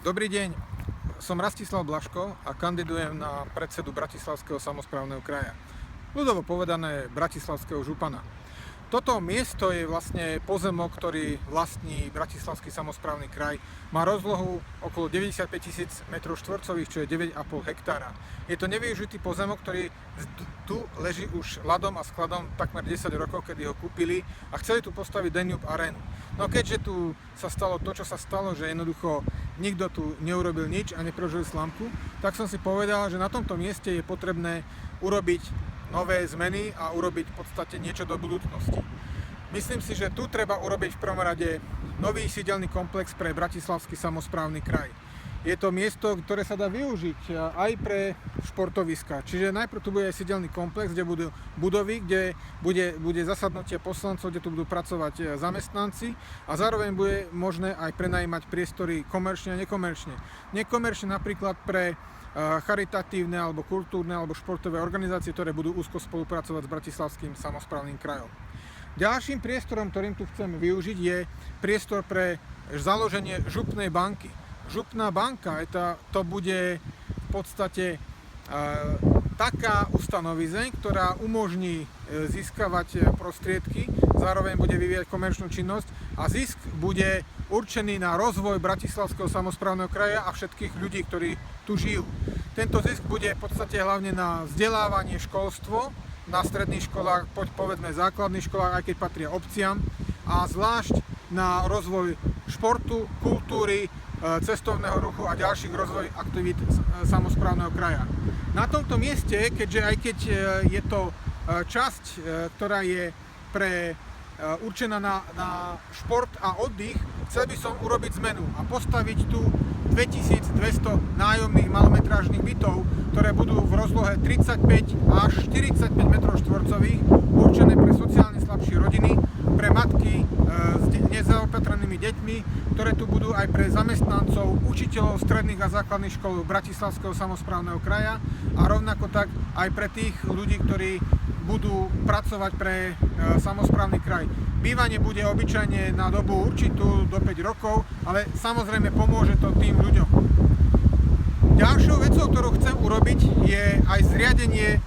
Dobrý deň, som Rastislav Blaško a kandidujem na predsedu Bratislavského samosprávneho kraja. Ľudovo povedané bratislavského župana. Toto miesto je vlastne pozemok, ktorý vlastní Bratislavský samosprávny kraj. Má rozlohu okolo 95 000 m2, čo je 9,5 hektára. Je to nevyužitý pozemok, ktorý tu leží už ľadom a skladom takmer 10 rokov, kedy ho kúpili a chceli tu postaviť Danube arénu. No keďže tu sa stalo to, čo sa stalo, že jednoducho nikto tu neurobil nič a neprežil slamku, tak som si povedal, že na tomto mieste je potrebné urobiť nové zmeny a urobiť v podstate niečo do budúcnosti. Myslím si, že tu treba urobiť v prvom rade nový sídelný komplex pre Bratislavský samosprávny kraj. Je to miesto, ktoré sa dá využiť aj pre športoviska. Čiže najprv tu bude sídelný komplex, kde budú budovy, kde bude zasadnutie poslancov, kde tu budú pracovať zamestnanci a zároveň bude možné aj prenajímať priestory komerčne a nekomerčne. Nekomerčne napríklad pre charitatívne alebo kultúrne alebo športové organizácie, ktoré budú úzko spolupracovať s Bratislavským samosprávnym krajom. Ďalším priestorom, ktorým tu chceme využiť, je priestor pre založenie župnej banky. Župná banka, to bude v podstate taká ustanovizeň, ktorá umožní získavať prostriedky, zároveň bude vyvíjať komerčnú činnosť a zisk bude určený na rozvoj Bratislavského samosprávneho kraja a všetkých ľudí, ktorí tu žijú. Tento zisk bude v podstate hlavne na vzdelávanie, školstvo, na stredných školách, povedzme základných školách, aj keď patria obciam, a zvlášť na rozvoj športu, kultúry, cestovného ruchu a ďalších rozvoj aktivít samosprávneho kraja. Na tomto mieste, keďže aj keď je to časť, ktorá je určená na šport a oddych, chcel by som urobiť zmenu a postaviť tu 2200 nájomných malometrážnych bytov, ktoré budú v rozlohe 35 až 45 m2, určené pre sociálne slabšie rodiny, pre matky s nezaopatrenými deťmi, ktoré tu budú aj pre zamestnancov, učiteľov stredných a základných škôl Bratislavského samosprávneho kraja a rovnako tak aj pre tých ľudí, ktorí budú pracovať pre samosprávny kraj. Bývanie bude obyčajne na dobu určitú, do 5 rokov, ale samozrejme pomôže to tým ľuďom. Ďalšou vecou, ktorú chcem urobiť, je aj zriadenie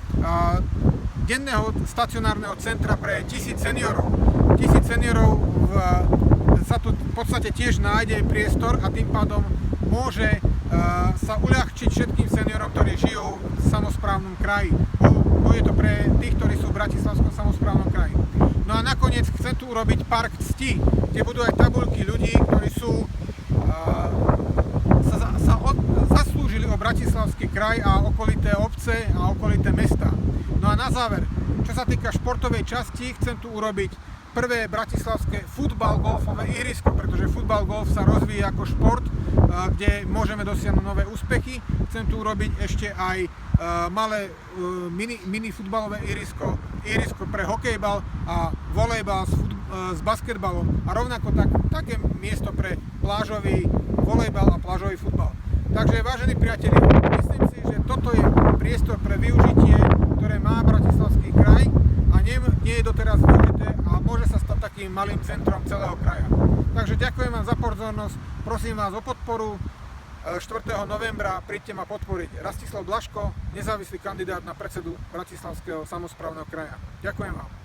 denného stacionárneho centra pre 1000 seniorov. 1000 seniorov sa tu v podstate tiež nájde priestor a tým pádom môže sa uľahčiť všetkým seniorom, ktorí žijú v samosprávnom kraji. Bude to pre tých, ktorí sú v Bratislavskom samosprávnom kraji. No a nakoniec chcem tu urobiť park cti, kde budú aj tabuľky ľudí, ktorí zaslúžili o Bratislavský kraj a okolité obce a okolité mesta. No a na záver, čo sa týka športovej časti, chcem tu urobiť prvé bratislavské futbal-golfové ihrisko, pretože futbal-golf sa rozvíja ako šport, kde môžeme dosiahnuť nové úspechy. Chcem tu urobiť ešte aj malé mini futbalové ihrisko pre hokejbal a volejbal s basketbalom a rovnako také miesto pre plážový volejbal a plážový futbal. Takže vážení priatelia, myslím si, že toto je priestor pre využitie, ktoré má Bratislavský kraj a nie je doteraz využité a môže sa stať takým malým centrom celého kraja. Takže ďakujem vám za pozornosť, prosím vás o podporu. 4. novembra príďte ma podporiť. Rastislav Blaško, nezávislý kandidát na predsedu Bratislavského samosprávneho kraja. Ďakujem vám.